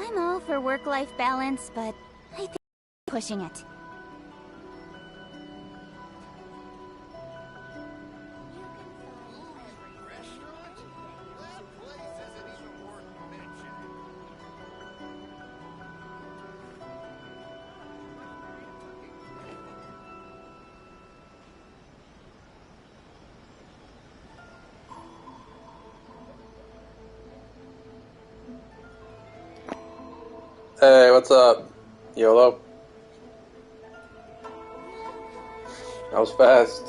I'm all for work-life balance, but I think pushing it. Hey, what's up, YOLO? That was fast.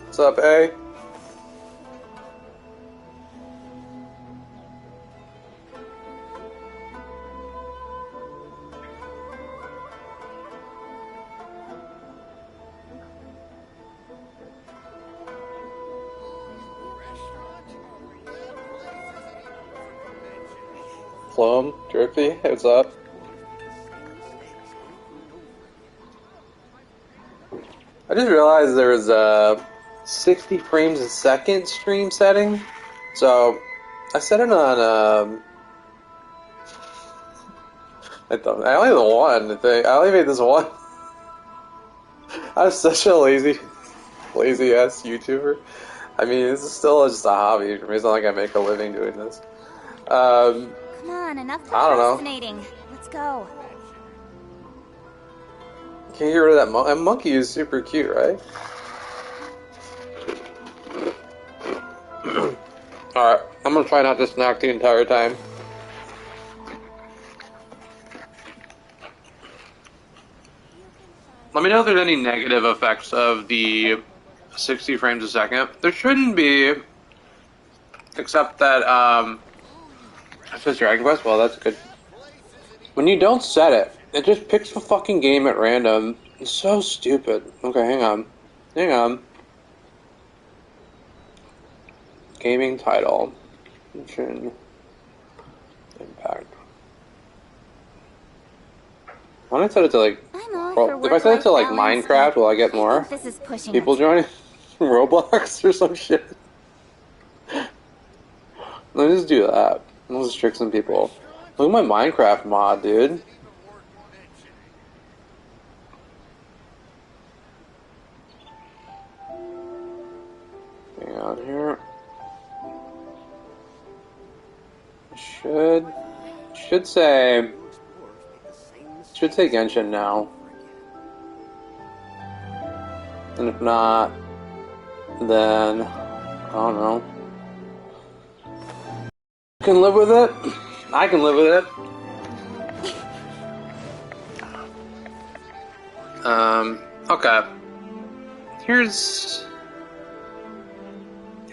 What's up, A? Plum, Drippy, what's up? I just realized there was a 60 frames a second stream setting, so I set it on. I only have the one. I only made this one. I'm such a lazy ass YouTuber. I mean, this is still just a hobby for me. It's not like I make a living doing this. Come on, enough procrastinating. Let's go. Can't get rid of that monkey. That monkey is super cute, right? Alright, I'm gonna try not to snack the entire time. Let me know if there's any negative effects of the 60 frames a second. There shouldn't be, except that, it's just Dragon Quest? Well, that's good. When you don't set it, it just picks the fucking game at random. It's so stupid. Okay, hang on. Hang on. Gaming title. Engine. Impact. Why don't I set it to like... if I set it to like Minecraft, will I get more people joining Roblox or some shit? Let me just do that. I'll just trick some people. Look at my Minecraft mod, dude. Hang out here. Should say Genshin now. And if not, then I don't know. Can live with it. I can live with it. Okay.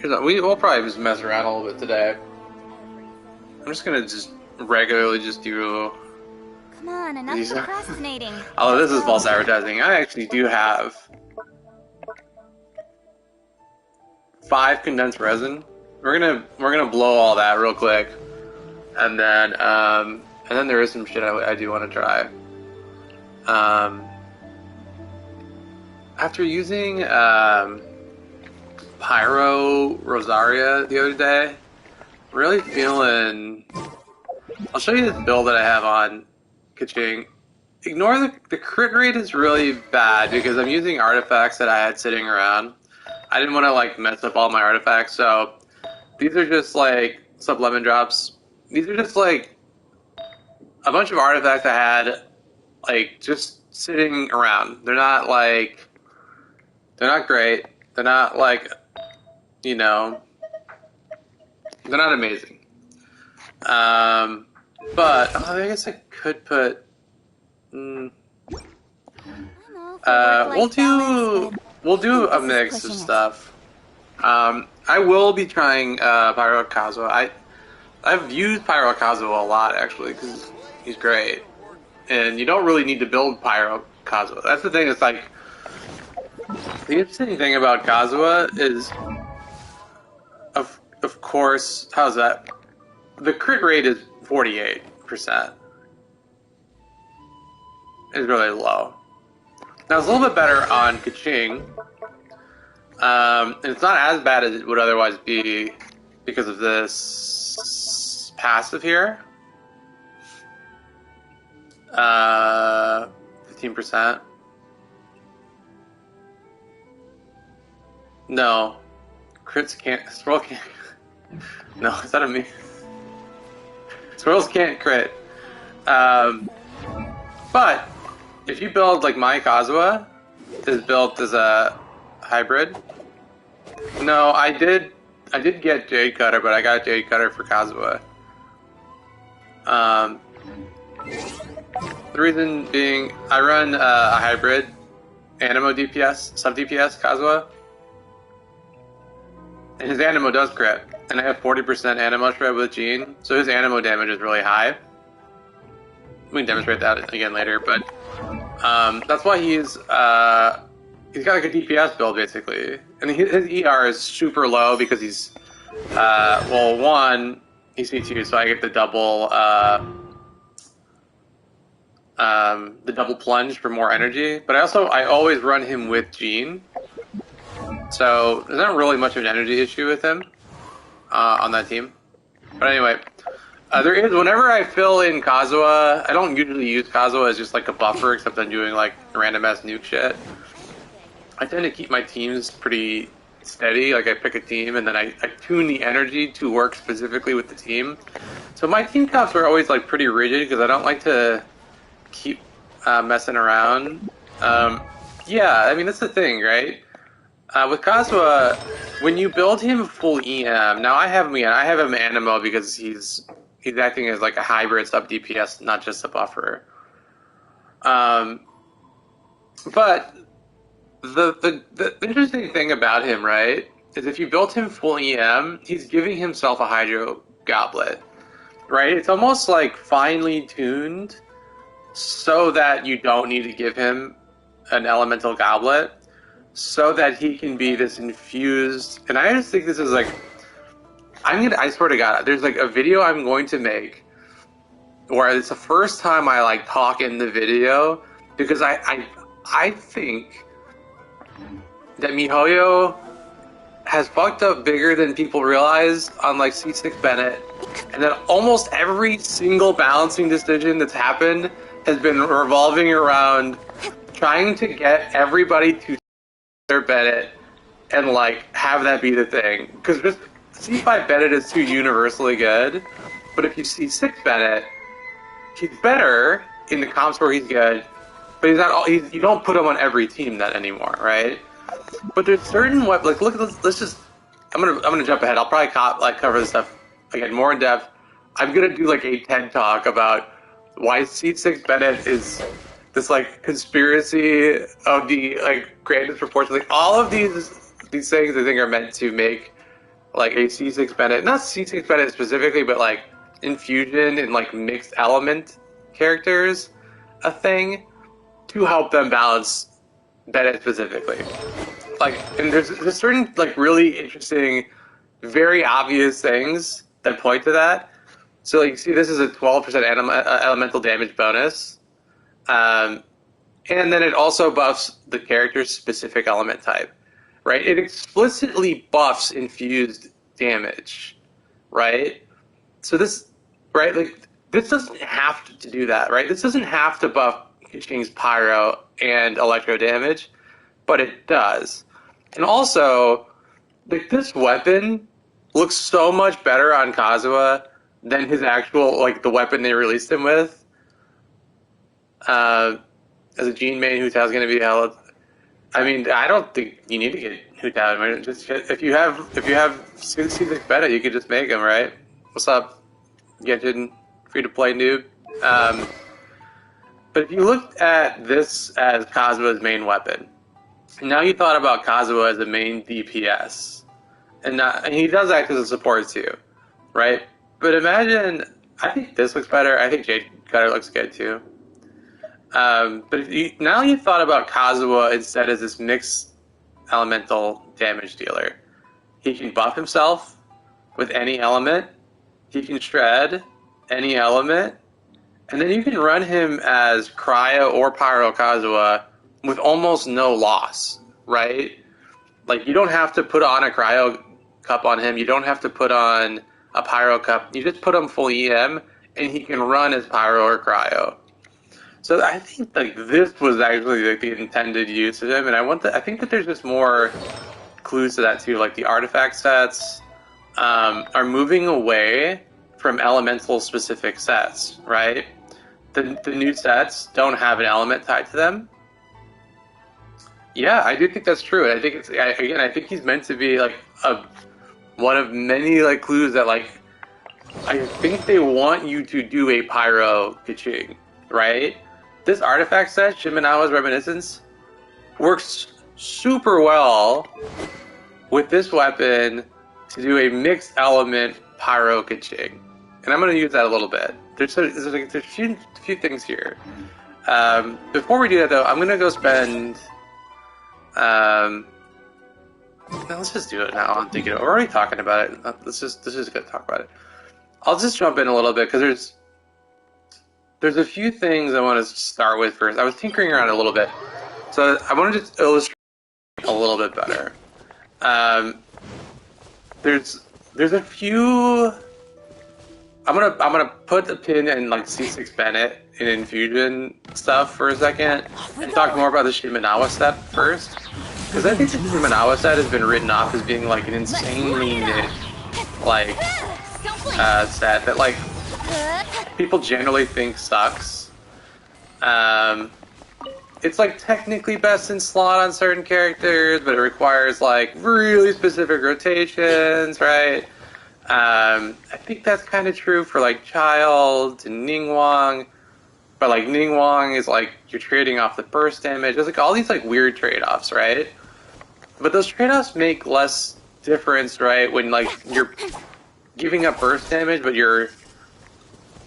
We'll probably just mess around a little bit today. I'm just gonna regularly do. Come on, enough procrastinating. Oh, this is false advertising. I actually do have 5 condensed resin. We're gonna blow all that real quick, and then there is some shit I do want to try. After using Pyro Rosaria the other day, really feeling. I'll show you this build that I have on Kaching. Ignore the crit rate is really bad because I'm using artifacts that I had sitting around. I didn't want to like mess up all my artifacts, so these are just like sub lemon drops. These are just like a bunch of artifacts I had like just sitting around. They're not great. They're not like, they're not amazing. But I guess I could put. We'll do a mix of stuff. I will be trying Pyro Kazuha. I've used Pyro Kazuha a lot actually because he's great, and you don't really need to build Pyro Kazuha. That's the thing. It's like the interesting thing about Kazuha is, of course, how's that? The crit rate is 48%. It's really low. Now it's a little bit better on Kaching. And it's not as bad as it would otherwise be because of this passive here. 15%. No. Crits can't. Swirl can't. No, is that a me? Swirls can't crit. But if you build like my Kazuha is built as a hybrid. No, I did get Jade Cutter, but I got Jade Cutter for Kazuha. The reason being, I run a hybrid Animo DPS, sub DPS Kazuha, and his Animo does crit, and I have 40% Animo shred with Gene, so his Animo damage is really high. We can demonstrate that again later, but that's why he's got like a DPS build basically, and his ER is super low because he's well, one, he's C2, so I get the double plunge for more energy. But I always run him with Gene, so there's not really much of an energy issue with him on that team. But anyway, there is, whenever I fill in Kazuha, I don't usually use Kazuha as just like a buffer, except I'm doing like random ass nuke shit. I tend to keep my teams pretty steady. Like I pick a team and then I tune the energy to work specifically with the team. So my team comps are always like pretty rigid because I don't like to keep messing around. Yeah, I mean that's the thing, right? With Kazuha, when you build him full EM, now I have him Animo because he's acting as like a hybrid sub DPS, not just a buffer. But the interesting thing about him, right, is if you built him full EM, he's giving himself a Hydro Goblet, right? It's almost like finely tuned so that you don't need to give him an Elemental Goblet, so that he can be this infused. And I just think this is like, I swear to God, there's like a video I'm going to make where it's the first time I like talk in the video, because I think that MiHoYo has fucked up bigger than people realize on like C6 Bennett, and that almost every single balancing decision that's happened has been revolving around trying to get everybody to their Bennett and like have that be the thing. Because just C5 Bennett is too universally good, but if you C6 Bennett, he's better in the comps where he's good, but he's not. You don't put him on every team then anymore, right? But there's certain like look at this. Let's just. I'm gonna jump ahead. I'll probably cover this stuff again more in depth. I'm gonna do like a TED talk about why C6 Bennett is this like conspiracy of the like grandest proportions. Like all of these things I think are meant to make like a C6 Bennett, not C6 Bennett specifically, but like infusion and like mixed element characters a thing to help them balance Bennett specifically. Like, and there's certain like really interesting, very obvious things that point to that. So like you see this is a 12% elemental damage bonus. And then it also buffs the character's specific element type, right? It explicitly buffs infused damage, right? So this, right, like, this doesn't have to do that, right? This doesn't have to buff King's Pyro and Electro damage, but it does. And also, like, this weapon looks so much better on Kazuha than his actual, like, the weapon they released him with. As a Gene main, Hu-Tao's going to be held. I mean, I don't think you need to get Hu-Tao. I mean, just if you have C6 Bennett, you could just make him, right? What's up, Genshin free to play noob? But if you looked at this as Kazuha's main weapon, and now you thought about Kazuha as the main DPS, and he does act as a support too, right? But imagine, I think this looks better. I think Jade Cutter looks good too. But if now you thought about Kazuha instead as this mixed elemental damage dealer. He can buff himself with any element. He can shred any element. And then you can run him as Cryo or Pyro Kazuha with almost no loss, right? Like, you don't have to put on a cryo cup on him. You don't have to put on a pyro cup. You just put him full EM, and he can run as pyro or cryo. So I think like this was actually like the intended use of him, and I think that there's just more clues to that too. Like the artifact sets are moving away from elemental specific sets, right? The new sets don't have an element tied to them. Yeah, I do think that's true. I think I think he's meant to be like one of many like clues that like I think they want you to do a pyro Kaching, right? This artifact set, Shimenawa's Reminiscence, works super well with this weapon to do a mixed element pyro Kaching. And I'm going to use that a little bit. There's a few things here. Before we do that though, I'm going to go spend... let's just do it now. I'm thinking we're already talking about it. Let's just go talk about it. I'll just jump in a little bit because there's a few things I want to start with first. I was tinkering around a little bit, so I want to just illustrate a little bit better. There's a few. I'm gonna put a pin in like C6 Bennett in infusion stuff for a second and talk more about the Shimenawa set first, because I think the Shimenawa set has been written off as being like an insanely niche like set that like people generally think sucks. It's like technically best in slot on certain characters, but it requires like really specific rotations, right? I think that's kind of true for like Child and Ningguang, but like Ningguang is like you're trading off the burst damage. There's like all these like weird trade-offs, right? But those trade-offs make less difference, right? When like you're giving up burst damage, but you're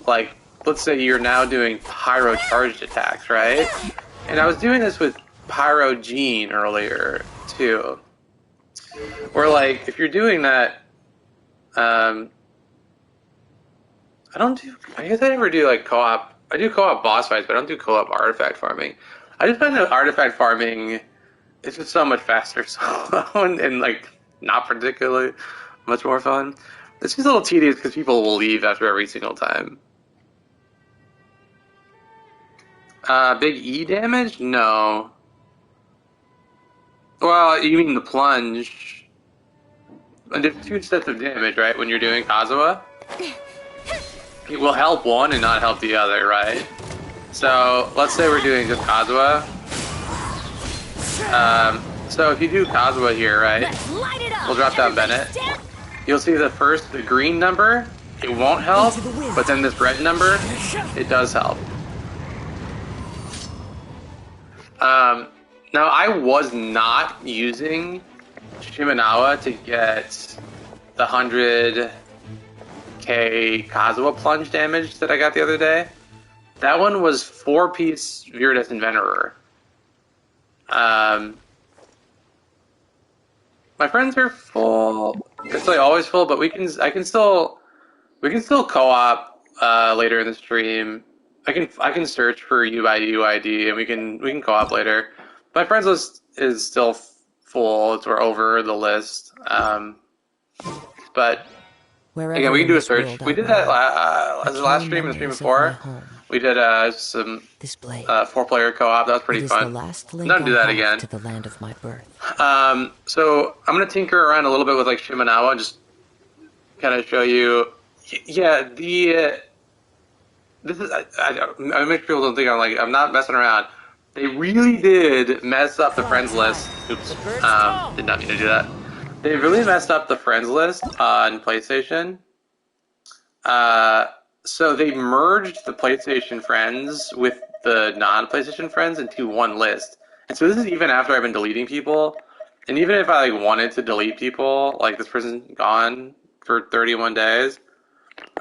like, let's say you're now doing pyro charged attacks, right? And I was doing this with Pyro Gene earlier too, where like if you're doing that, I guess I never do like co-op. I do co-op boss fights, but I don't do co-op artifact farming. I just find that artifact farming is just so much faster, and like not particularly much more fun. It's just a little tedious because people will leave after every single time. Big E damage? No. Well, you mean the plunge. And there's two sets of damage, right, when you're doing Kazuha? It will help one and not help the other, right? So, let's say we're doing just Kazuha. So if you do Kazuha here, right, we'll drop down Bennett. You'll see the green number, it won't help, but then this red number, it does help. Now I was not using Shimenawa to get the 100k Kazuha plunge damage that I got the other day. That one was 4-piece Viridescent Inventorer. My friends are full. It's like always full, but we can still co-op later in the stream. I can search for U by UID and we can co-op later. My friends list is still full. We're over the list. But again, we can do a search. We did that last stream and the stream before. We did some 4-player co-op. That was pretty fun. I'm gonna do that again. To the land of my birth. So I'm gonna tinker around a little bit with like Shimenawa and just kind of show you. Yeah, this is I make sure people don't think I'm not messing around. They really did mess up the friends list. Oops, did not mean to do that. They really messed up the friends list on PlayStation. So they merged the PlayStation friends with the non-PlayStation friends into one list. And so this is even after I've been deleting people. And even if I like wanted to delete people, like this person's gone for 31 days,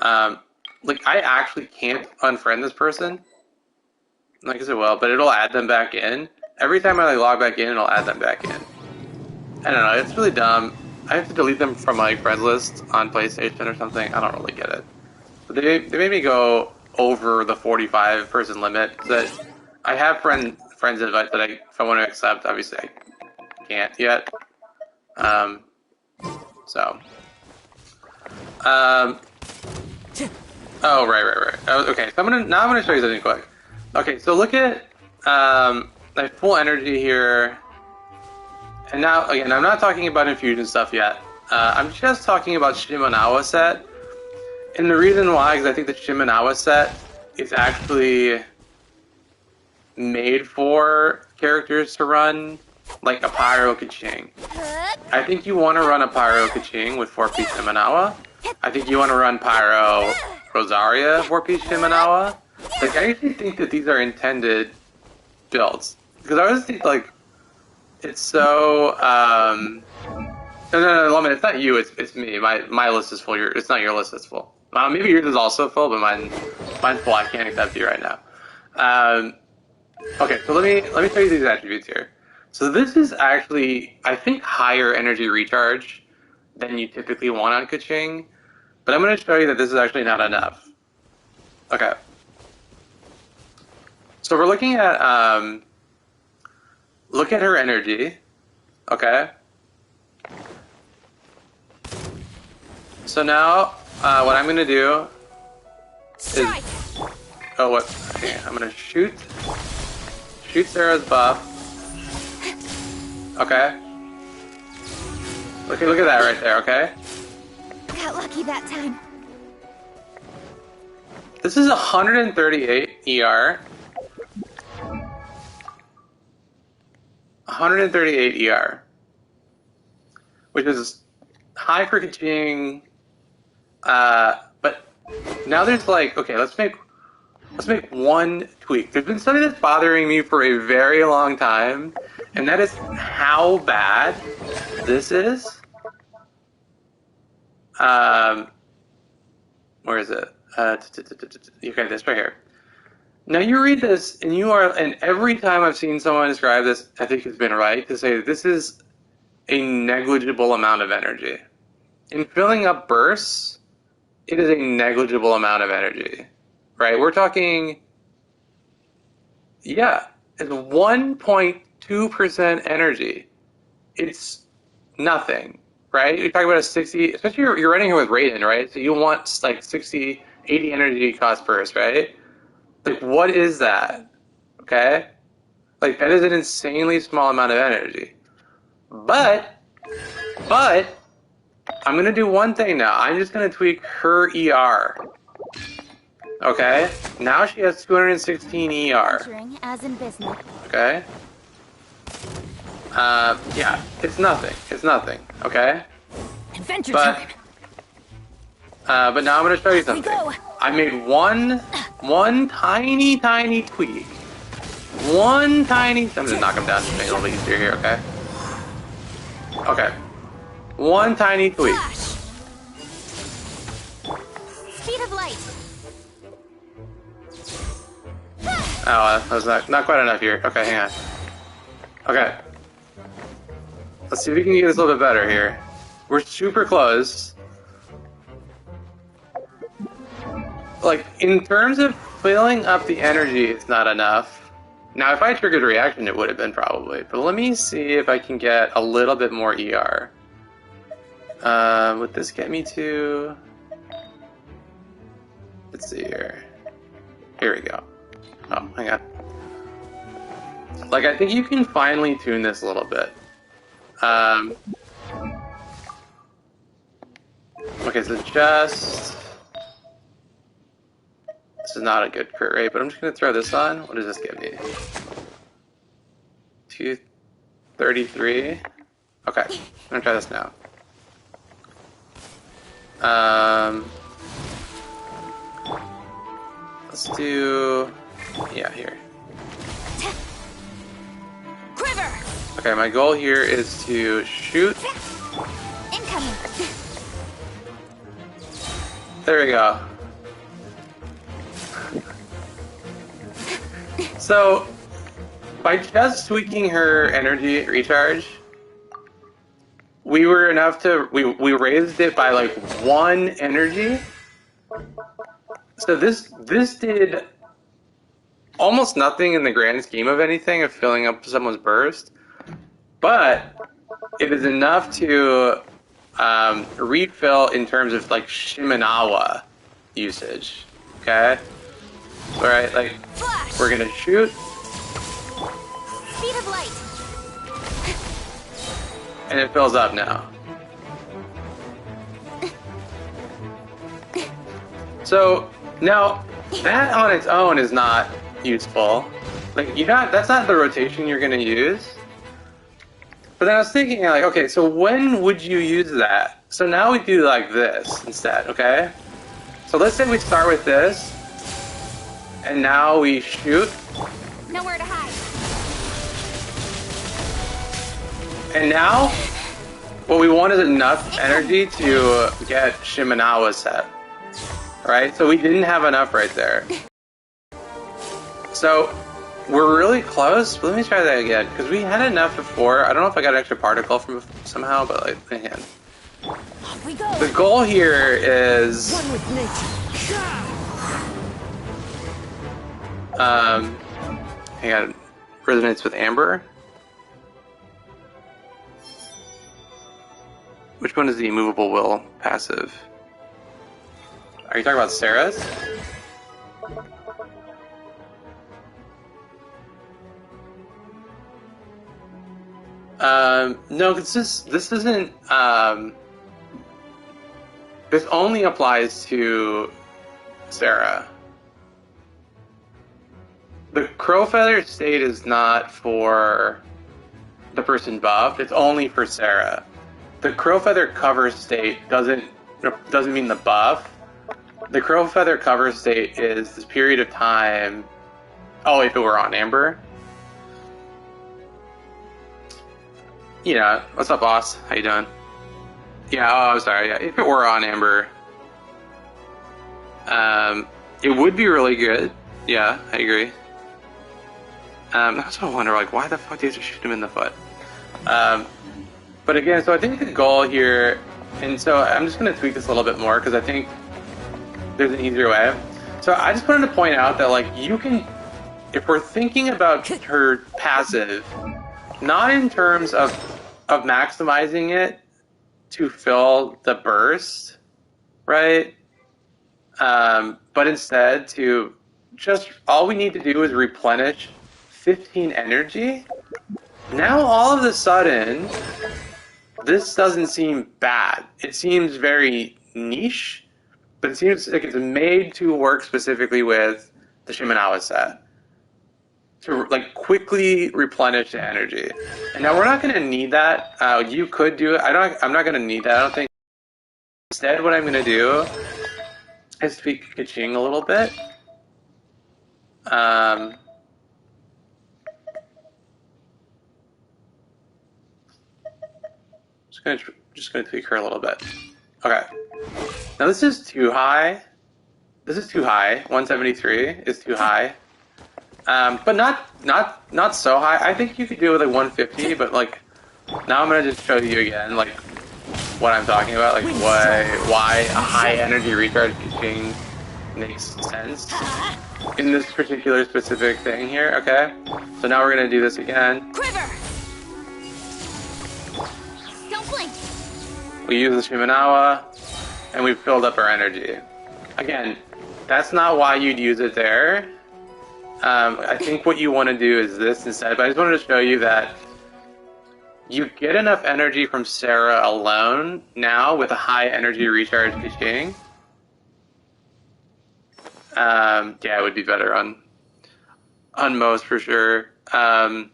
like I actually can't unfriend this person. Like I said, well, but it'll add them back in. Every time I like log back in, it'll add them back in. I don't know, it's really dumb. I have to delete them from my friends list on PlayStation or something. I don't really get it. But they made me go over the 45 person limit. That I have friends friends invite that if I want to accept. Obviously, I can't yet. So. Oh, right. Okay, so I'm gonna show you something quick. Okay, so look at my full energy here. And now, again, I'm not talking about infusion stuff yet. I'm just talking about Shimenawa set. And the reason why is I think the Shimenawa set is actually made for characters to run like a Pyro Kaching. I think you want to run a Pyro Kaching with 4-piece Shimenawa. I think you want to run Pyro Rosaria 4-piece Shimenawa. Like, I actually think that these are intended builds. Because I always think, like, it's so, no, Lemon, it's not you, it's me. My list is full. It's not your list that's full. Maybe yours is also full, but mine's full. I can't accept you right now. Okay, so let me show you these attributes here. So this is actually, I think, higher energy recharge than you typically want on Kaching, but I'm going to show you that this is actually not enough. Okay. So we're looking at, look at her energy, okay? So now, what I'm going to do is, oh, what? Okay, I'm going to shoot Sarah's buff. Okay. Look at that right there, okay? Got lucky that time. This is 138 ER. 138 ER. Which is high for Kaching. But now there's like, okay, let's make one tweak. There's been something that's bothering me for a very long time, and that is how bad this is. Where is it? Okay, this right here. Now you read this, and every time I've seen someone describe this, I think it's been right to say that this is a negligible amount of energy. In filling up bursts, it is a negligible amount of energy, right? We're talking, yeah, it's 1.2% energy. It's nothing, right? You're talking about a 60, especially you're running here with Raiden, right? So you want like 60, 80 energy cost burst, right? Like, what is that? Okay? Like, that is an insanely small amount of energy. But, I'm going to do one thing now. I'm just going to tweak her ER. Okay? Now she has 216 ER. As in business. Okay? Yeah, it's nothing. It's nothing. Okay? Adventure time. But now I'm going to show you something. I made one tiny tweak. I'm going to knock him down to make it a little easier here, okay? Okay. One tiny tweak. Speed of light. Oh, that was not quite enough here. Okay, hang on. Okay. Let's see if we can get this a little bit better here. We're super close. Like, in terms of filling up the energy, it's not enough. Now, if I triggered a reaction, it would have been probably. But let me see if I can get a little bit more ER. Would this get me to... Let's see here. Here we go. Oh, hang on. Like, I think you can finely tune this a little bit. Okay, so just... This is not a good crit rate, but I'm just going to throw this on. What does this give me? 233. Okay, I'm going to try this now. Let's do... Yeah, here. Quiver. Okay, my goal here is to shoot. Incoming. There we go. So, by just tweaking her energy recharge, we were enough to, we raised it by like 1 energy. So this did almost nothing in the grand scheme of anything of filling up someone's burst, but it is enough to refill in terms of like Shimenawa usage. Okay? Alright, like Flash. we're gonna shoot. Speed of light. And it fills up now. So now that on its own is not useful. Like that's not the rotation you're gonna use. But then I was thinking like, okay, so when would you use that? So now we do like this instead, okay? So let's say we start with this, and now we shoot. Nowhere to hide. And now, what we want is enough energy to get Shimenawa set. Right? So we didn't have enough right there. So, we're really close, but let me try that again, because we had enough before. I don't know if I got an extra particle from somehow, but like, man. Off we go. The goal here is... One with nature. Hang on. Resonates with Amber. Which one is the immovable will passive? Are you talking about Sarah's? No, this isn't, this only applies to Sarah. The crow feather state is not for the person buffed, it's only for Sarah. The crow feather cover state doesn't mean the buff. The crow feather cover state is this period of time. Oh, if it were on Amber. Yeah, what's up, boss? How you doing? Yeah, oh, I'm sorry. Yeah, if it were on Amber, it would be really good. Yeah, I agree. I also wonder, like, why the fuck do you have to shoot him in the foot? But again, so I think the goal here, and so I'm just going to tweak this a little bit more because I think there's an easier way. So I just wanted to point out that, like, you can, if we're thinking about her passive, not in terms of maximizing it to fill the burst, right? But instead to just, all we need to do is replenish 15 energy. Now all of a sudden, this doesn't seem bad. It seems very niche, but it seems like it's made to work specifically with the Shimenawa set. To like quickly replenish the energy. And now we're not going to need that. You could do it. I'm not going to need that. I don't think. Instead, what I'm going to do is tweak Kaching a little bit. Just going to tweak her a little bit. Okay. Now this is too high. This is too high. 173 is too high. But not so high. I think you could do it with like 150, but like now I'm gonna just show you again like what I'm talking about, like why a high energy recharge Kaching makes sense in this particular specific thing here. Okay, so now we're gonna do this again. Quiver. Don't blink. We use the Shimenawa, and we've filled up our energy. Again, that's not why you'd use it there. I think what you want to do is this instead, but I just wanted to show you that you get enough energy from Sarah alone now with a high energy recharge Kaching. Yeah, it would be better on most for sure. But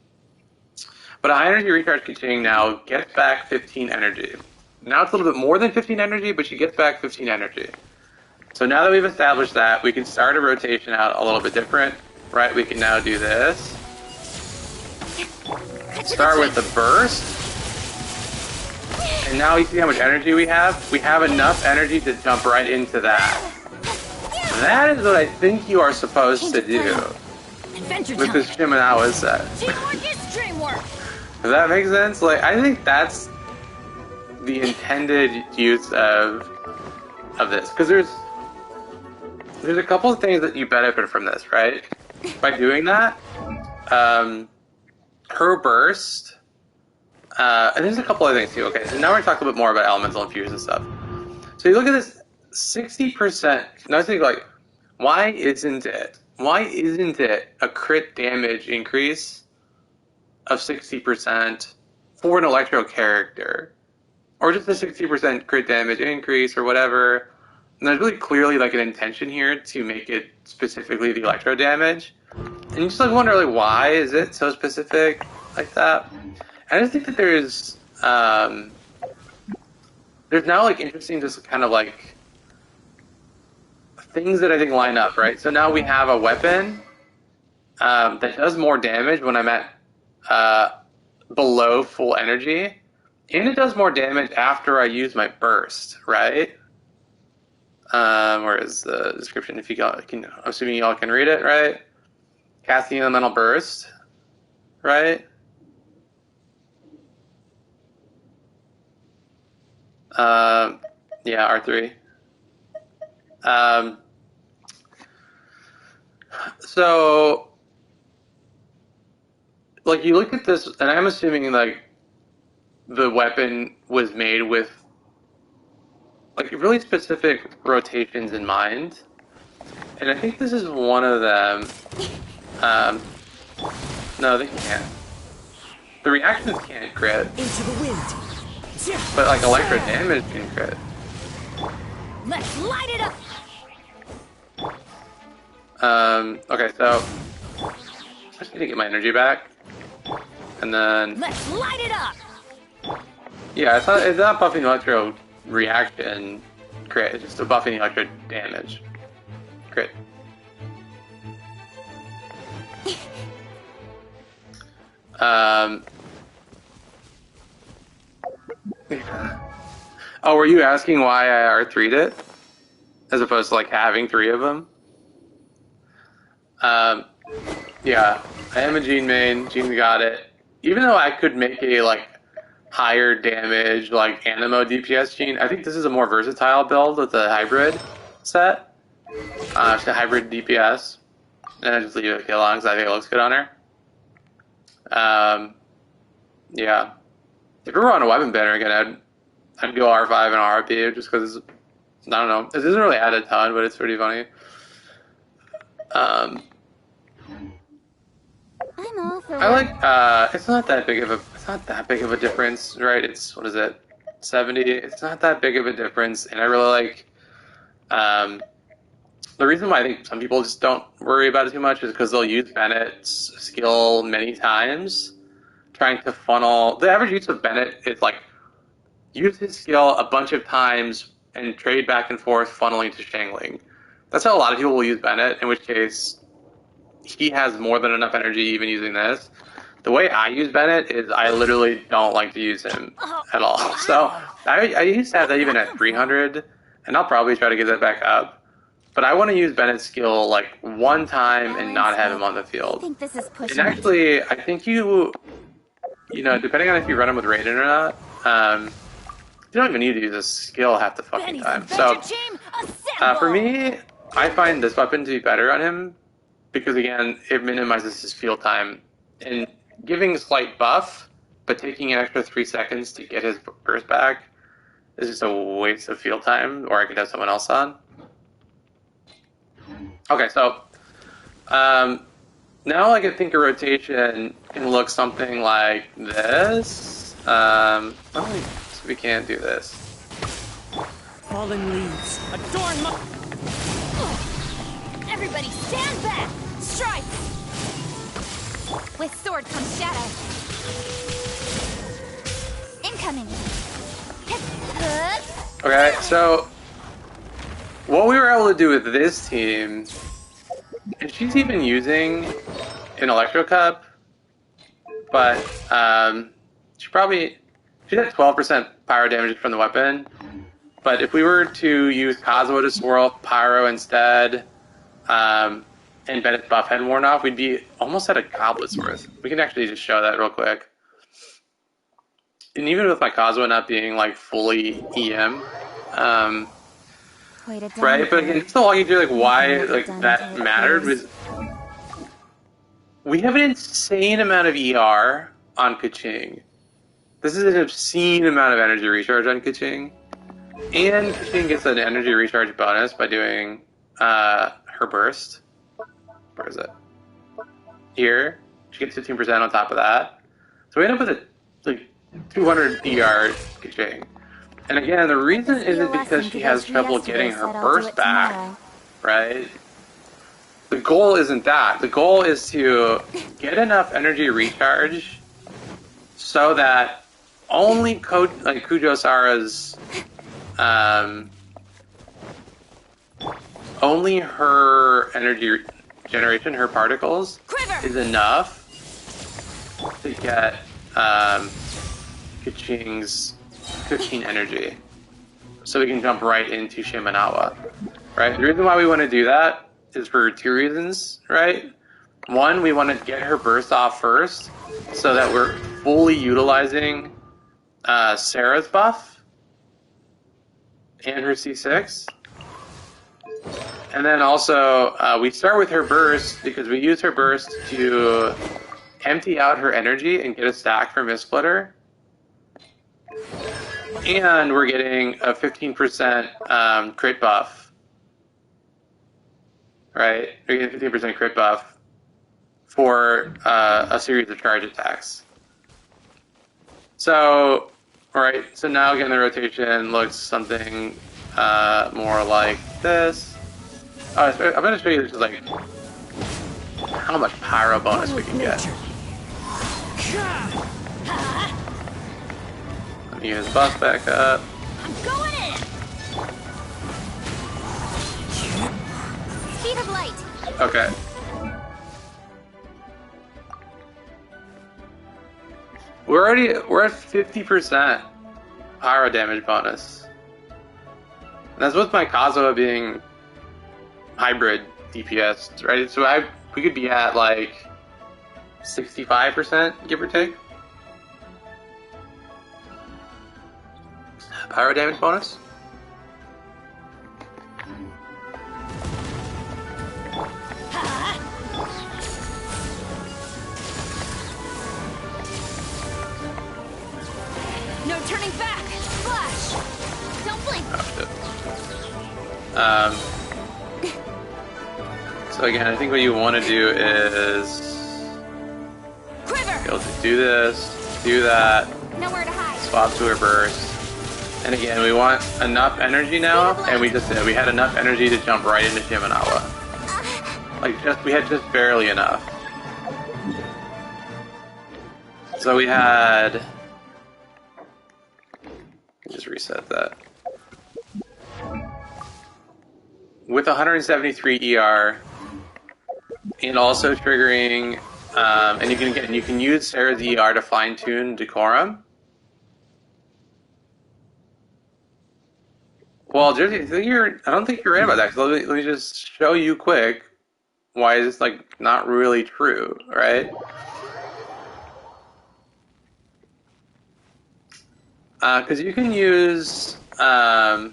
a high energy recharge Kaching now gets back 15 energy. Now it's a little bit more than 15 energy, but she gets back 15 energy. So now that we've established that, we can start a rotation out a little bit different. Right, we can now do this. Start with the burst. And now you see how much energy we have? We have enough energy to jump right into that. That is what I think you are supposed to do with this Shimenawa set. Teamwork is dreamwork. Does that make sense? Like, I think that's the intended use of this. Because there's a couple of things that you benefit from this, right? by doing that, her burst, and there's a couple other things too. Okay, so now we're going to talk a little bit more about elemental infusion stuff. So you look at this 60%. Now I think like, why isn't it a crit damage increase of 60% for an Electro character? Or just a 60% crit damage increase or whatever. And there's really clearly like an intention here to make it specifically the Electro damage. And you just like wonder like why is it so specific like that? And I just think that there's now like interesting just kind of like things that I think line up, right? So now we have a weapon that does more damage when I'm at below full energy, and it does more damage after I use my burst, right? Where is the description? If you can, I'm assuming y'all can read it, right? Casting elemental burst, right? Yeah, R3. So, like, you look at this, and I'm assuming, like, the weapon was made with, like, really specific rotations in mind. And I think this is one of them. No, they can't. The reactions can't crit. Into the wind. But, like, electro damage can crit. Let's light it up! Okay, so I just need to get my energy back. And then... Let's light it up! Yeah, it's not buffing electro reaction crit, it's just a buffing electro damage crit. Oh, were you asking why I R3'd it? As opposed to like having 3 of them? Yeah, I am a Gene main, Gene got it. Even though I could make a like higher damage like Animo DPS Gene, I think this is a more versatile build with the hybrid set. It's a hybrid DPS. And I just leave it alone because I think it looks good on her. Yeah. If we were on a weapon banner again, I'd go R5 and RP just because, I don't know, it doesn't really add a ton, but it's pretty funny. I'm all for I like, it's not that big of a difference, right? It's, what is it, 70? It's not that big of a difference, and I really like, the reason why I think some people just don't worry about it too much is because they'll use Bennett's skill many times, trying to funnel. The average use of Bennett is like, use his skill a bunch of times and trade back and forth, funneling to Shangling. That's how a lot of people will use Bennett, in which case he has more than enough energy even using this. The way I use Bennett is I literally don't like to use him at all. So I used to have that even at 300, and I'll probably try to get that back up. But I want to use Bennett's skill like one time and not have him on the field. I think this is pushing And actually, I think you know, depending on if you run him with Raiden or not, you don't even need to use this skill half the fucking time. So, for me, I find this weapon to be better on him because, again, it minimizes his field time. And giving a slight buff, but taking an extra 3 seconds to get his burst back is just a waste of field time, or I could have someone else on. Okay, so, now I can think a rotation can look something like this. We can't do this. Fallen leaves. Adorn my... Everybody stand back! Strike! With sword comes shadow. Incoming! Okay, so what we were able to do with this team, and she's even using an Electro Cup, but she's at 12% pyro damage from the weapon. But if we were to use Kazuo to swirl pyro instead, and Bennett's buff hadn't worn off, we'd be almost at a goblet's worth. We can actually just show that real quick. And even with my Kazuo not being like fully EM, right? But again, just to walk you through like why like that mattered was we have an insane amount of ER on Kaching. This is an obscene amount of energy recharge on Kaching. And Kaching gets an energy recharge bonus by doing her burst. Where is it? Here. She gets 15% on top of that. So we end up with a like 200 ER Kaching. And again, the reason isn't because she has trouble getting her burst back, right? The goal isn't that. The goal is to get enough energy recharge so that only Kujo-Sara's, only her energy generation, her particles, is enough to get Kaching's 15 energy. So we can jump right into Shimenawa, right? The reason why we want to do that is for two reasons, right? One, we want to get her burst off first so that we're fully utilizing Sarah's buff and her C6. And then also, we start with her burst because we use her burst to empty out her energy and get a stack for Miss Flitter. And we're getting a 15% crit buff. Right? We're getting 15% crit buff for a series of charge attacks. So, alright, so now again the rotation looks something more like this. I'm going to show you just like how much pyro bonus we can get. Let me use buff back up. I'm going in. Speed of light. Okay. We're at 50% pyro damage bonus. And that's with my Kazuha being hybrid DPS, right? So we could be at like 65%, give or take. Pyro damage bonus. No turning back. Flash. Don't blink. Oh, shit. So again, I think what you want to do is be able to do this, do that, Nowhere to hide. swap to her burst. And again, we want enough energy now, and we just did. We had enough energy to jump right into Shimenawa. We had just barely enough. So we had... Just reset that. With 173 ER, and also triggering, and you can use Sarah's ER to fine tune Decorum. Well, Jersey, I don't think you're right about that. So let me just show you quick why is this like not really true, right? Because you can use, right?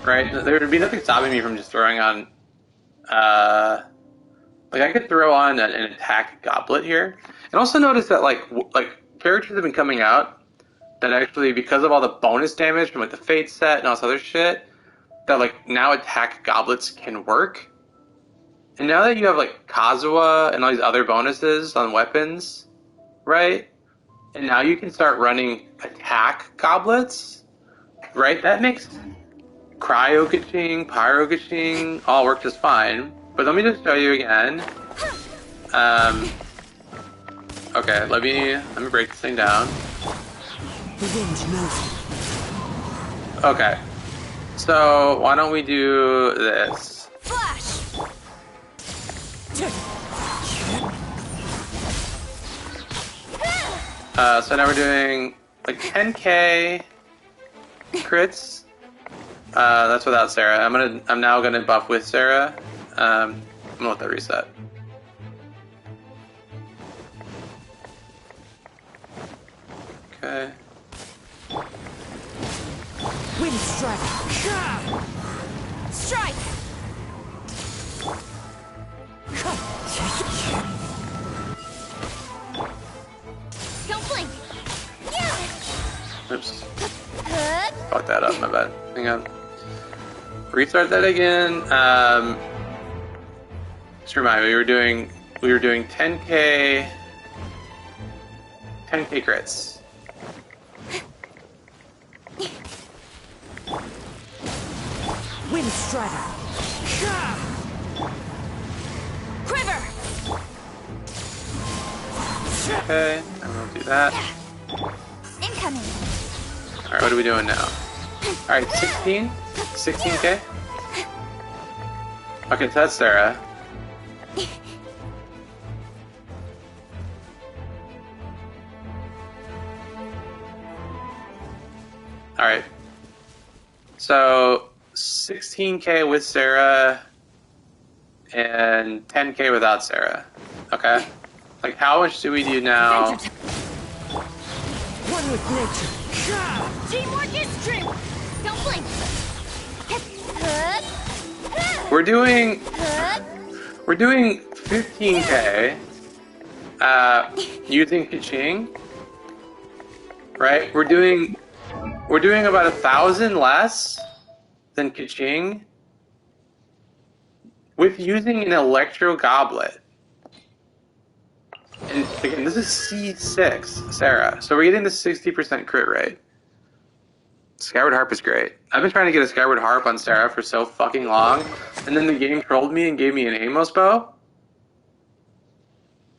There would be nothing stopping me from just throwing on, like I could throw on an attack goblet here, and also notice that like characters have been coming out that actually, because of all the bonus damage from like the Fate set and all this other shit, that like now attack goblets can work. And now that you have like Kazuha and all these other bonuses on weapons, right? And now you can start running attack goblets, right? That makes Cryo Kaching, Pyro Kaching all work just fine. But let me just show you again. Okay, let me break this thing down. Okay, so why don't we do this? Flash. So now we're doing like 10k crits. That's without Sarah. I'm now gonna buff with Sarah. I'm gonna let that reset. Okay. Wind strike. Strike. fucked that up, my bad. Hang on. Restart that again. Just remind me, we were doing 10k crits. Wind strider. Quiver. Okay, I'm gonna do that. Incoming. Alright, what are we doing now? Alright, 16? 16k? Okay, so that's Sarah. Alright. So, 16k with Sarah and 10k without Sarah. Okay? Like, how much do we do now? One with nature. Teamwork is true. Don't blink. We're doing 15k using Kaching, right? We're doing about 1,000 less than Kaching with using an Electro Goblet. And again, this is C6, Sarah. So we're getting the 60% crit rate. Skyward Harp is great. I've been trying to get a Skyward Harp on Sarah for so fucking long, and then the game trolled me and gave me an Amos bow.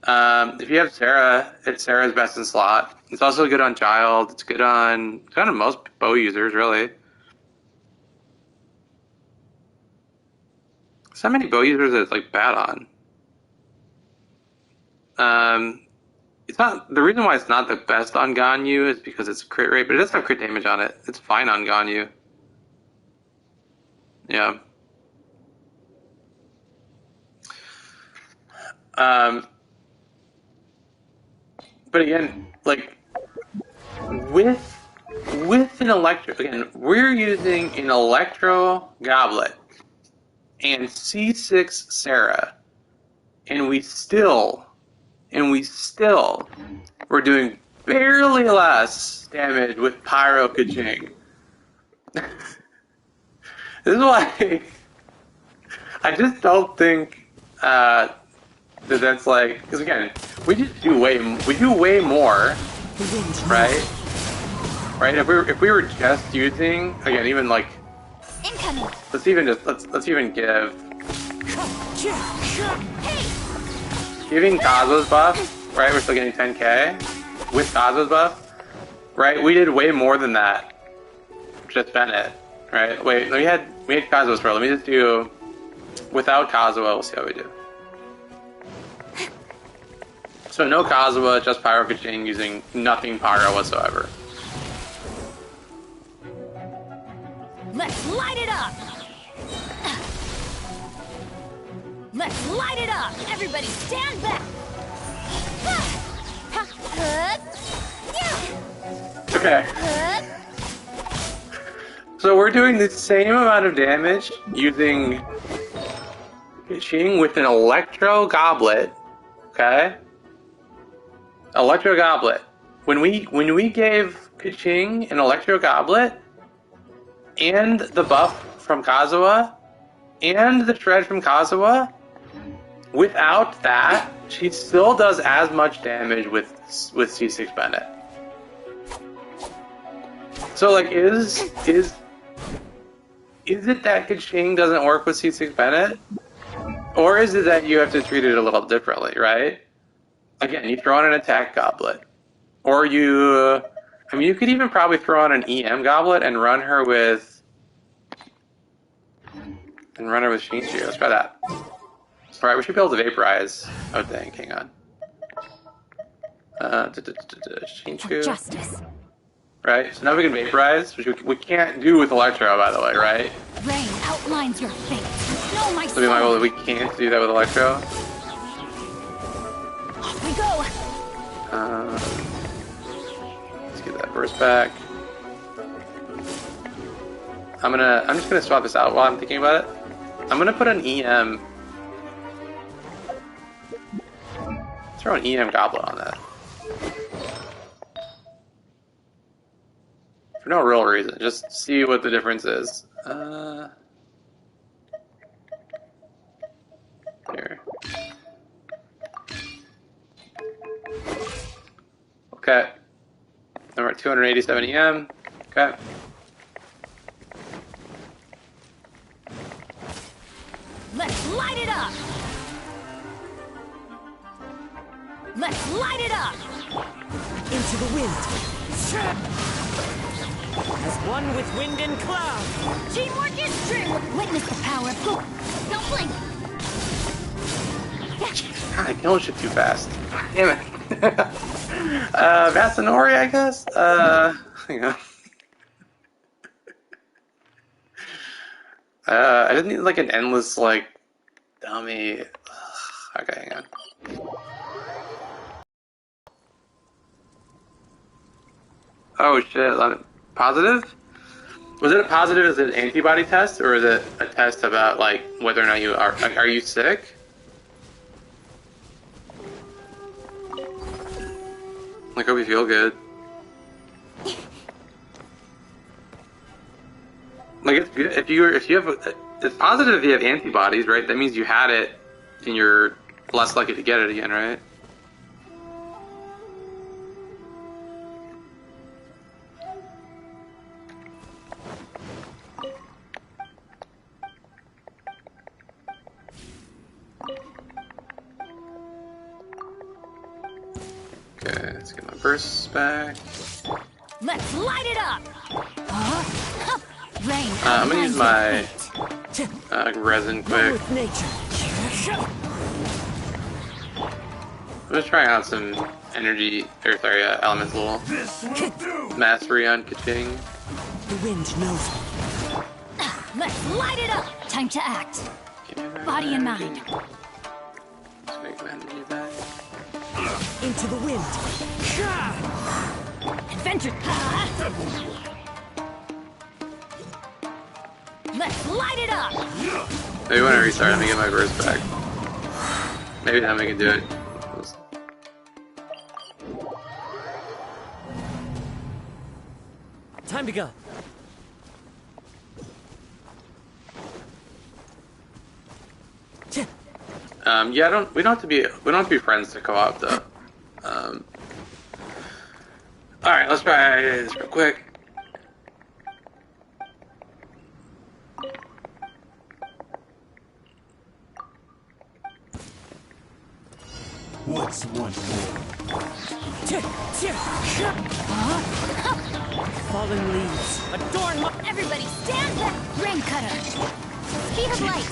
If you have Sarah, it's Sarah's best in slot. It's also good on Child. It's good on most bow users, really. So many bow users that it's like bad on. It's not, the reason why it's not the best on Ganyu is because it's crit rate, but it does have crit damage on it. It's fine on Ganyu. Yeah. But again, like with an electro, again, we're using an Electro Goblet and C6 Sarah, and we still we're doing barely less damage with Pyro Kaching. This is why I just don't think that's like, because again, we do way more, right? Right? If we were just using, again, even like, Incoming. let's even give giving Kazu's buff, right? We're still getting 10k with Kazu's buff, right? We did way more than that. Just Bennett, right? Wait, we had Kazu's for. Let me just do without Kazuha. We'll see how we do. So no Kazuha, just Pyro Kaching using nothing Pyro whatsoever. Let's light it up. Let's light it up! Everybody stand back! Okay. So we're doing the same amount of damage using Kaching with an Electro Goblet. Okay? Electro Goblet. When we gave Kaching an Electro Goblet and the buff from Kazuha and the shred from Kazuha, without that, she still does as much damage with C6 Bennett. So like, is it that Kaching doesn't work with C6 Bennett? Or is it that you have to treat it a little differently, right? Again, you throw on an attack goblet. Or you could even probably throw on an EM goblet and run her with Shinju. Let's try that. Alright, we should be able to vaporize. Oh dang, hang on. Shinju. Justice. Right, so now we can vaporize, which we can't do with Electro, by the way, right? Rain outlines your fate. No, my So we can't do that with Electro. Off we go. Let's get that burst back. I'm just gonna swap this out while I'm thinking about it. I'm gonna put an EM. Throw an EM goblet on that. For no real reason. Just see what the difference is. Here. Okay. Number 287 EM. Okay. Let's light it up! Let's light it up! Into the wind. As one with wind and cloud. Teamwork is true! Witness the power of hope. Don't blink! God, I can only shoot too fast. Damn it. Vasanori, I guess? Hang on. I didn't need like an endless, like, dummy. Okay, hang on. Oh shit, positive? Was it a positive as an antibody test, or is it a test about, like, whether or not you are you sick? Like, hope you feel good. Like, it's good if you have it's positive if you have antibodies, right? That means you had it, and you're less likely to get it again, right? Okay, let's get my bursts back. Let's light it up! Rain. I'm gonna use my resin quick. With nature. I'm just trying out some energy, or sorry, elemental mastery on Kaching. The wind knows me. Let's light it up! Time to act. Body and mind. Let's make my energy back. Into the wind. Adventure. Let's light it up! Maybe when I restart, let me get my burst back. Maybe then we can do it. Time to go. Yeah, we don't have to be friends to co-op though. All right, let's try this real quick. What's one more? Fallen leaves. Adorn my... Everybody stand back! Rain cutter! Speed of light!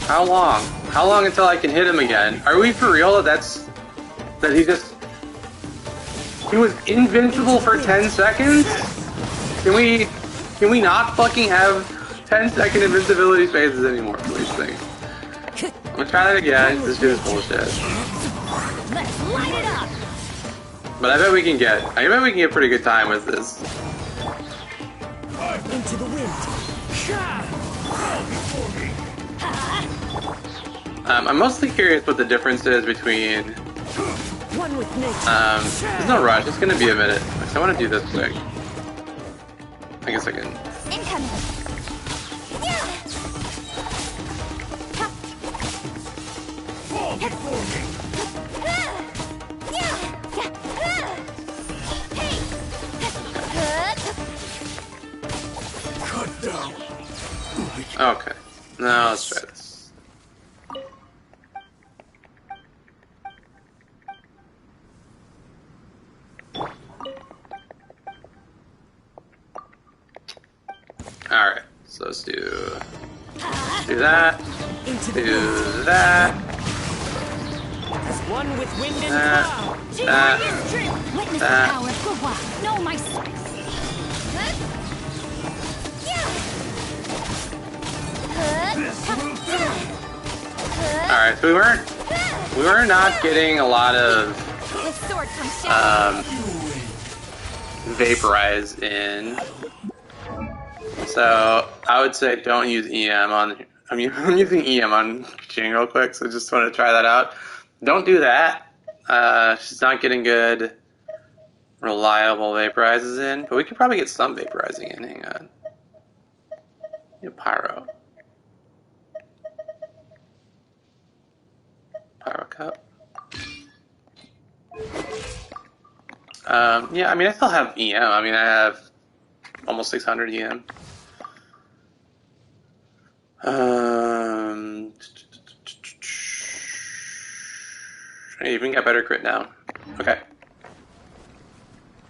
How long? How long until I can hit him again? Are we for real that he was invincible for 10 seconds? Can we not fucking have 10-second invincibility phases anymore, please think. I'm gonna try that again. This shit is bullshit. Let's light it up! But I bet we can get pretty good time with this. Into the wind. I'm mostly curious what the difference is between... One with nature. There's no rush, it's gonna be a minute. I want to do this quick. I guess I can... Incoming! Cut down. Okay. Now let's try this. Alright, so let's do that. Do that. As one with wind and That. cloud. That. Witness the That. power of Gua. Know my strength. Alright, so we were not getting a lot of With sword comes shadow. vaporize in. So I would say don't use EM on. I'm using EM on Jing real quick, so just want to try that out. Don't do that. She's not getting good, reliable vaporizes in, but we could probably get some vaporizing in. Hang on. Pyro. Pyro cup. Yeah, I mean, I still have EM. I mean, I have almost 600 EM. I even got better crit now. Okay.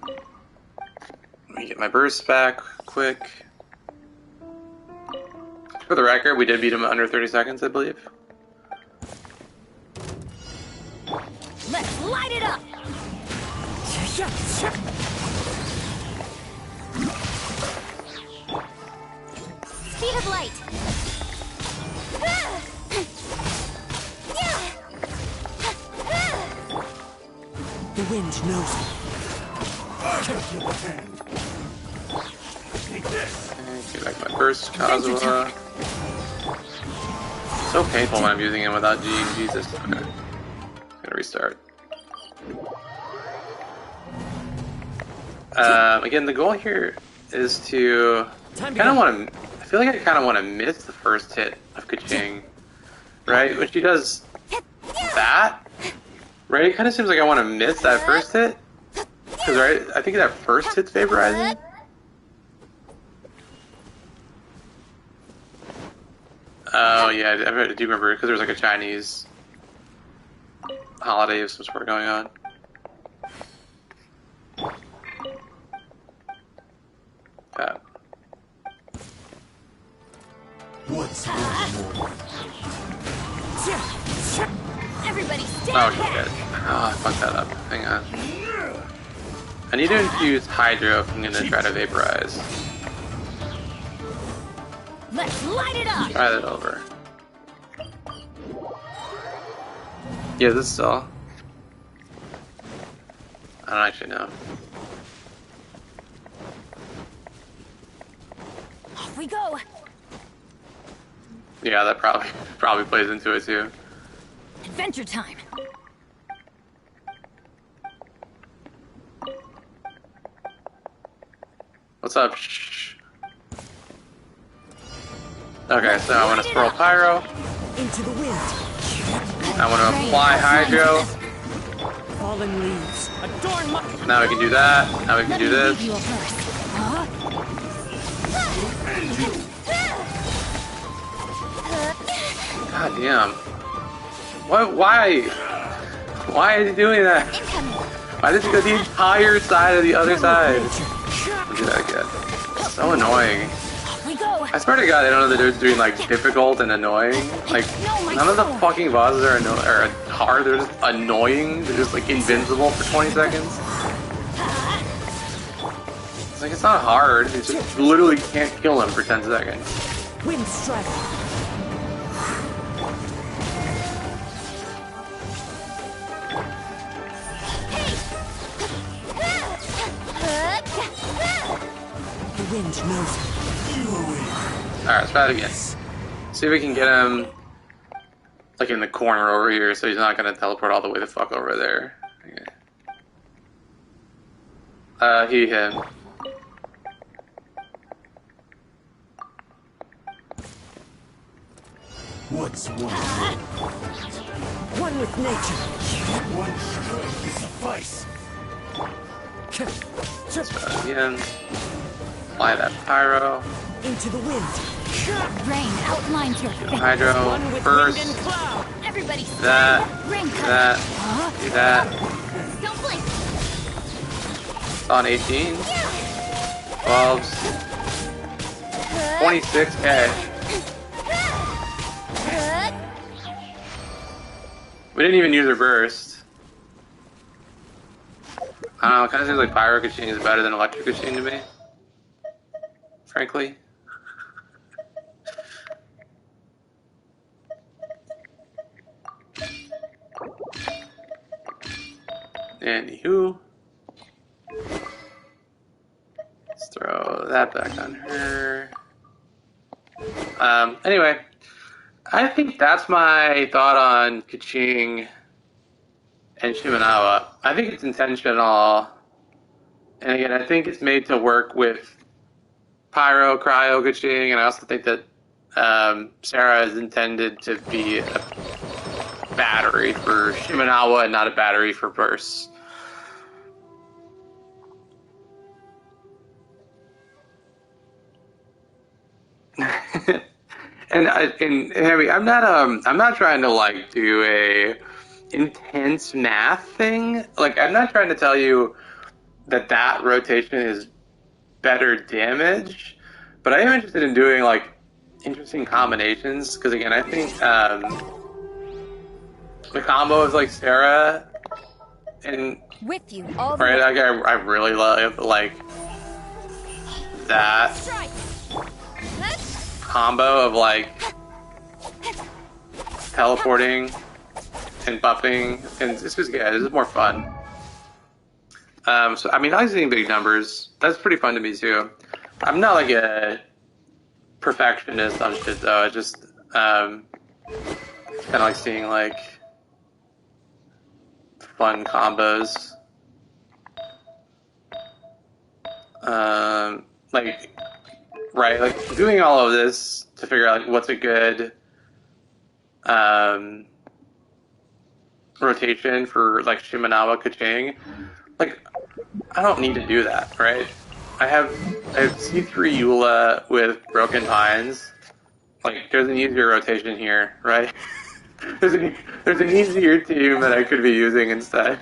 Let me get my burst back quick. For the record, we did beat him under 30 seconds, I believe. Let's light it up! Speed of light! The wind knows it. Get back my burst, Kazuha. So painful when I'm using him without G. Jesus. Okay. Gonna restart. Again, the goal here is to kind of want to. I feel like I kind of want to miss the first hit of Kaching, right? When she does that, right? It kind of seems like I want to miss that first hit, because right, I think that first hit's vaporizing. Oh yeah, I do remember because there was like a Chinese holiday of some sort going on. What's Everybody stand Oh back! shit. Oh, I fucked that up. Hang on. I need to infuse Hydro if I'm gonna try to vaporize. Let's light it up! Try that over. Yeah, this is still. I don't actually know. Off we go! Yeah, that probably plays into it too. Adventure time! What's up? Shh. Okay, so I want to swirl Pyro. Into the wind. I want to apply Hydro. Fallen leaves. Adorn my... Now we can do that. Now we can do this. You first. God damn. What? Why? Why is he doing that? Incoming! Why did he go the entire side of the other side? I'll do that again. So annoying. Off we go! I swear to God, I don't know the difference between like difficult and annoying. Like none of the fucking bosses are hard. They're just annoying. They're just like invincible for 20 seconds. It's like it's not hard. You just literally can't kill him for 10 seconds. Wind strike. The wind knows it. Alright, let's try it again. See if we can get him like in the corner over here so he's not gonna teleport all the way the fuck over there. Okay. He hit. What's one One with nature. One strike to suffice. Again. Apply that Pyro. Into the wind. Rain outlines your face. Hydro One with first. wind and cloud. Everybody stand That. back. Rain cover. That. Do that. Don't blink. It's on 18. 12. 26k. We didn't even use her burst. I don't know, it kind of seems like Pyro Kaching is better than Electric Kaching to me. Frankly. Anywho. Let's throw that back on her. Anyway. I think that's my thought on Kaching and Shimenawa. I think it's intentional. And again, I think it's made to work with Pyro, Cryo, Kaching, and I also think that Sarah is intended to be a battery for Shimenawa and not a battery for Burst. And Harry, I'm not trying to like do a intense math thing. Like, I'm not trying to tell you that rotation is better damage, but I am interested in doing like interesting combinations because again, I think the combo is like Sarah and With you all the right. way. Like, I really love like that Strike. combo of like teleporting and buffing, and this is good. This is more fun. So I mean, I like seeing big numbers. That's pretty fun to me too. I'm not like a perfectionist on shit though. I just kind of like seeing like fun combos. Like right, like doing all of this to figure out like what's a good rotation for like Shimenawa Kaching. Like I don't need to do that, right? I have C3 Eula with Broken Pines. Like there's an easier rotation here, right? there's an easier team that I could be using instead.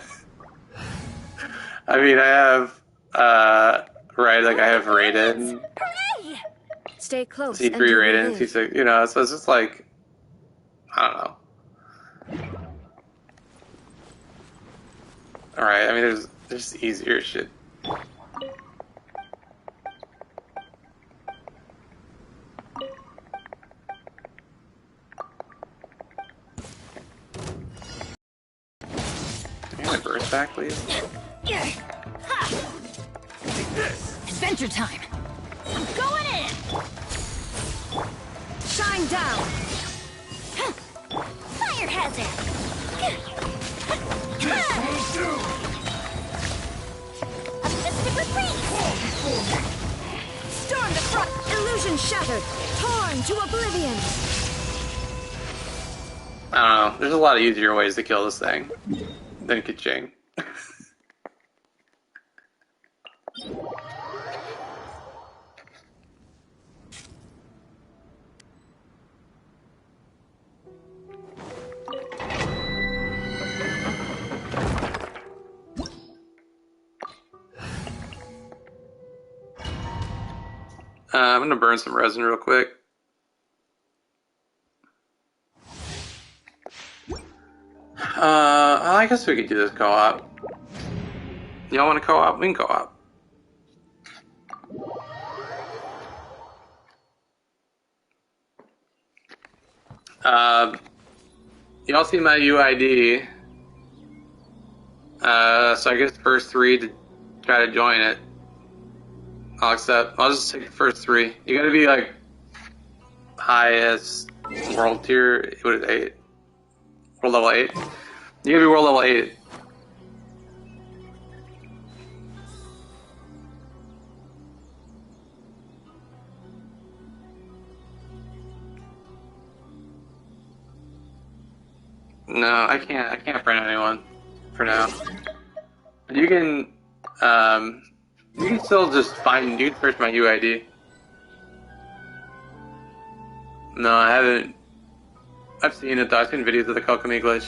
I mean, I have right, like I have Raiden, Hooray! Stay close. C3 Raiden, C6, you know. So it's just like I don't know. All right, I mean, there's easier shit. Can I burst back, please? Adventure time. I'm going in. Shine down. Fire hazard. A festive retreat. Storm the front. Illusion shattered. Torn to oblivion. I don't know. There's a lot of easier ways to kill this thing than Kaching. I'm gonna burn some resin real quick. I guess we could do this co-op. Y'all want to co-op? We can co-op. Y'all see my UID. So I guess the first three to try to join it. I'll accept. I'll just take the first three. You gotta be like highest world tier. What is it, 8? World level 8. You gotta be world level 8. No, I can't. I can't friend anyone for now. You can. You can still just find. You can search my UID. No, I haven't. I've seen it though. I've seen videos of the Kokomi glitch.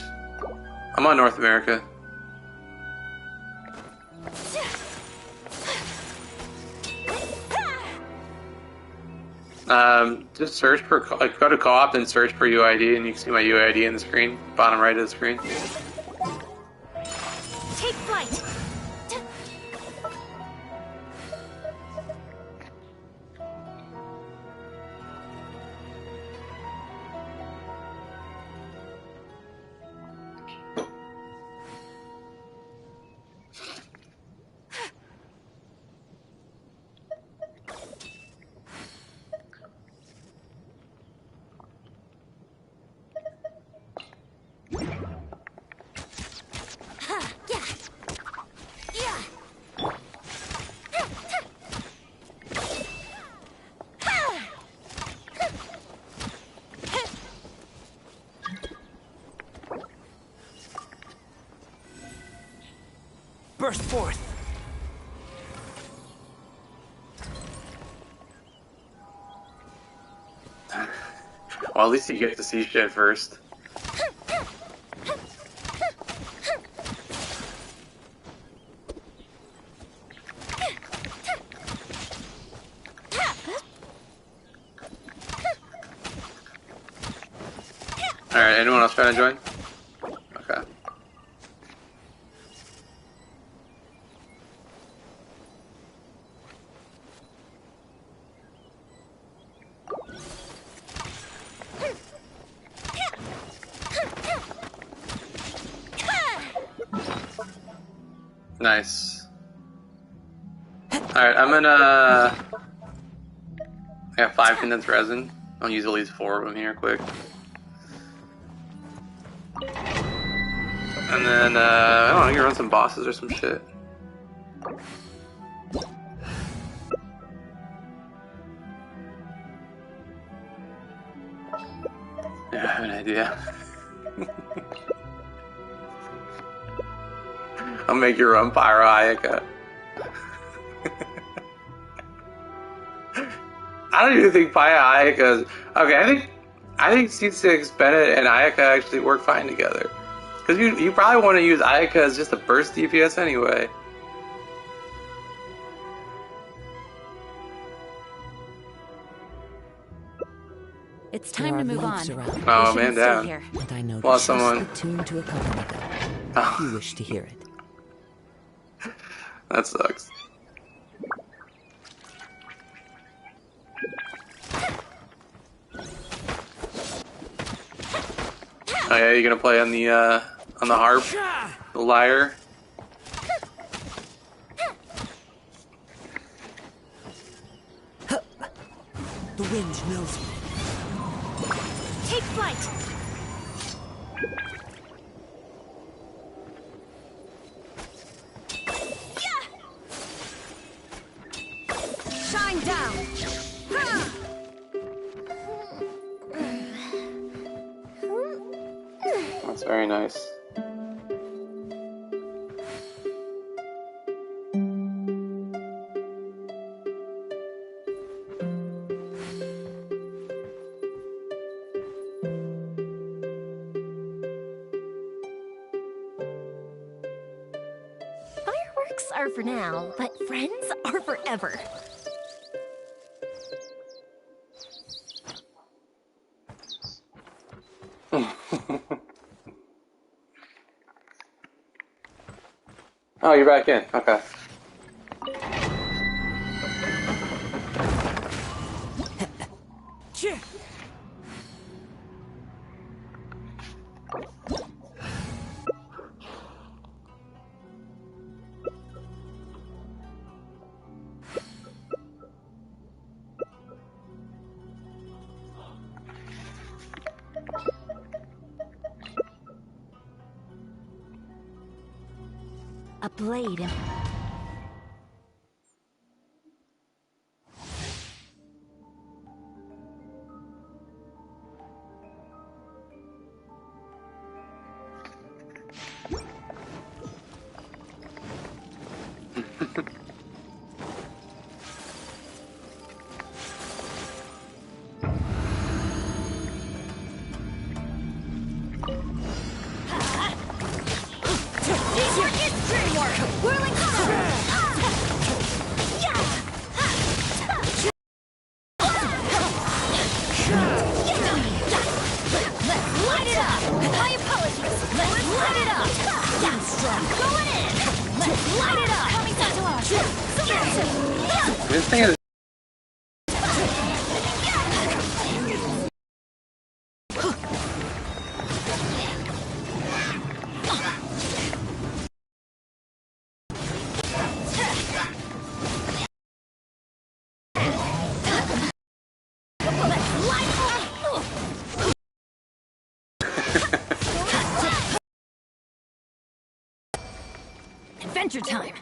I'm on North America. Just search for, like, go to co-op and search for UID, and you can see my UID in the screen, bottom right of the screen. Take flight. burst forth. Well, at least you get to see shit first. Alright, anyone else trying to join? Okay. Nice. Alright, I'm gonna... I got 5 condensed resin. I'll use at least 4 of them here quick. And then, I don't know, you can run some bosses or some shit. Yeah, I have an idea. I'll make you run Pyro Ayaka. I don't even think Pyro Ayaka is... Okay, I think C6, Bennett, and Ayaka actually work fine together. Because you probably want to use Ayaka as just a burst DPS anyway. It's time to move on. Oh, man down. Here. And I know Lost just someone. the tune to accompany them. Oh. If you wish to hear it. That sucks. Oh yeah, you gonna play on the harp, the lyre? The wind knows me. Take flight. Shine down. That's very nice. Fireworks are for now, but friends are forever. Oh, you're back in. Okay. A blade. This thing is. Adventure time.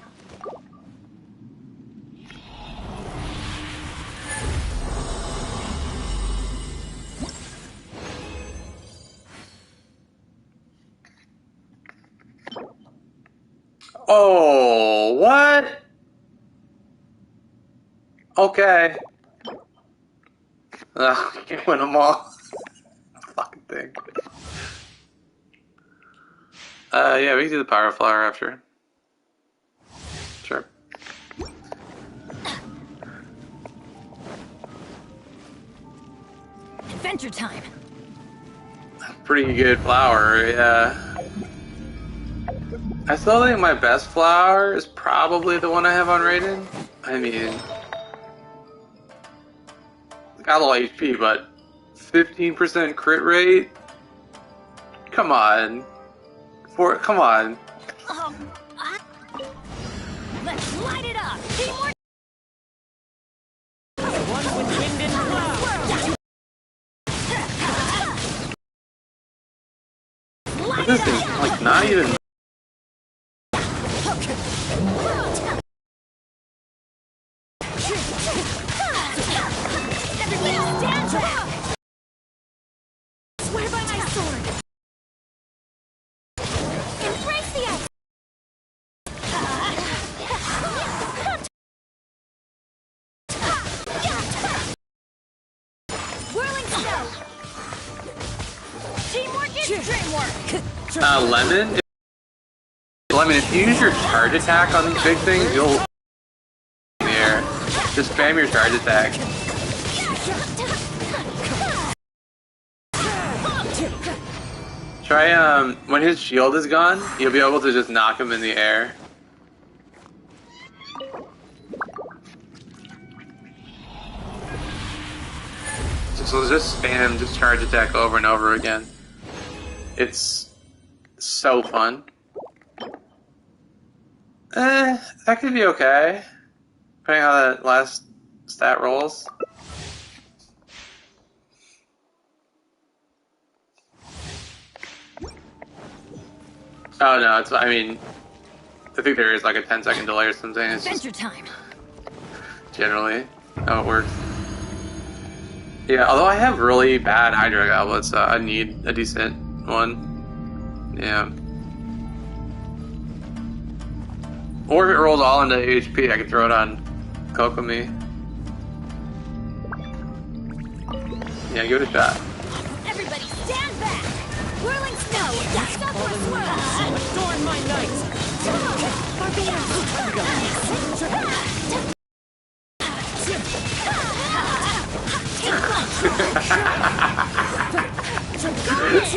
Oh, what? Okay. Ugh, you can't win them all. Fucking thing. Yeah, we can do the power flower after. Sure. Adventure time. Pretty good flower, yeah. I still think my best flower is probably the one I have on rated. I mean, got a little HP, but 15% crit rate? Come on. Come on. Let's light it up. Teamwork. One with wind and cloud. But this thing's like not even. Everybody stand back. Swear by my sword. Embrace the ice. Whirling snow. Teamwork is dreamwork. Lemon? Lemon, if you use your charge attack on these big things, you'll in the air. Just spam your charge attack. Try, when his shield is gone, you'll be able to just knock him in the air. So just spam, just charge attack over and over again. It's so fun. That could be okay. Depending on how that last stat rolls. Oh no, it's, I mean, I think there is like a 10-second delay or something. It's Adventure time. generally how it works. Yeah, although I have really bad Hydra goblets, so I need a decent one. Yeah. Or if it rolls all into HP, I could throw it on Kokomi. Yeah, give it a shot. Everybody stand back. Whirling snow. Southward swirl. Adorn my night.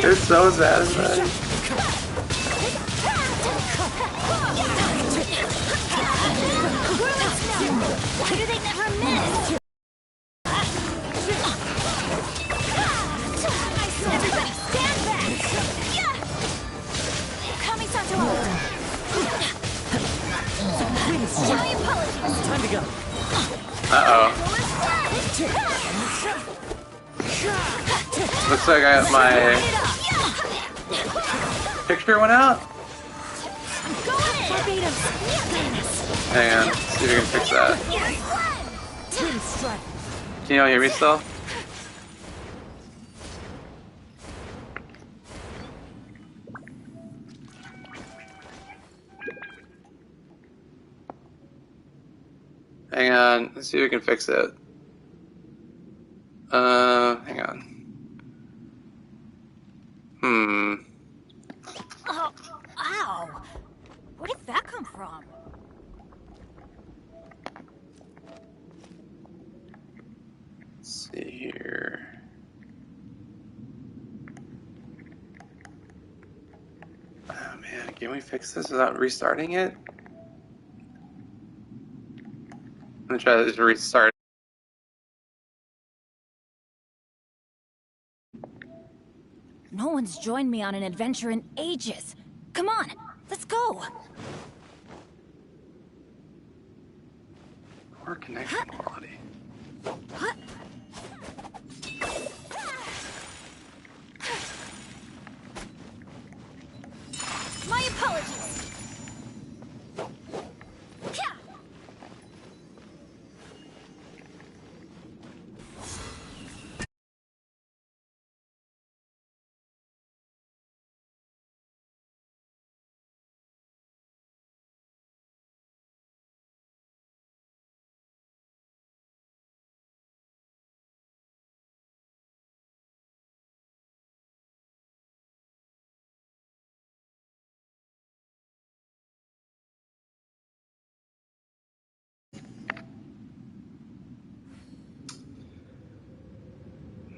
It's so satisfying. Why do they never miss? Everybody stand back. Kamisato. My apologies. Time to go. Uh-oh. Looks like I got my picture went out. Hang on, see if we can fix that. Can you all hear me still? Hang on, let's see if we can fix it. Hang on. Oh, ow. Where did that come from? Let's see here. Oh man, can we fix this without restarting it? I'm gonna try to just restart. No one's joined me on an adventure in ages. Come on, let's go. Poor connection quality. My apologies.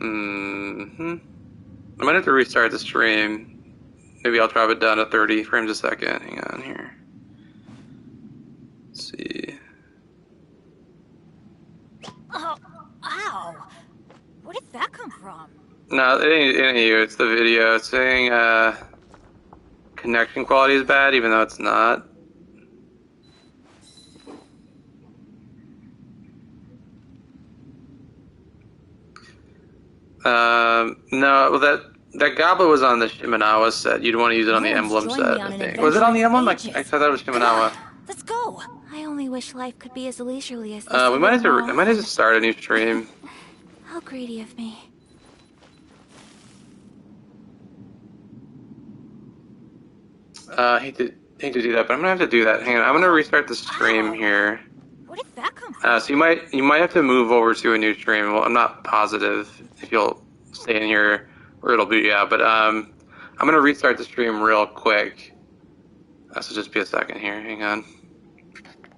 I might have to restart the stream. Maybe I'll drop it down to 30 frames a second. Hang on here. Let's see. Oh, ow! Where did that come from? No, it ain't you. It's the video. It's saying connection quality is bad, even though it's not. No, well that goblet was on the Shimenawa set. You'd want to use it on the emblem joined set, me on I an think. Was it on the emblem? I adventure in thought that was Shimenawa. Let's go! I only wish life could be as leisurely as this. We might have to. I might have to start a new stream. How greedy of me. Hate to do that, but I'm gonna have to do that. Hang on, I'm gonna restart the stream here. Where did that come from? So you might have to move over to a new stream. Well, I'm not positive if you'll stay in here or it'll boot you out, but I'm gonna restart the stream real quick. So just be a second here. Hang on.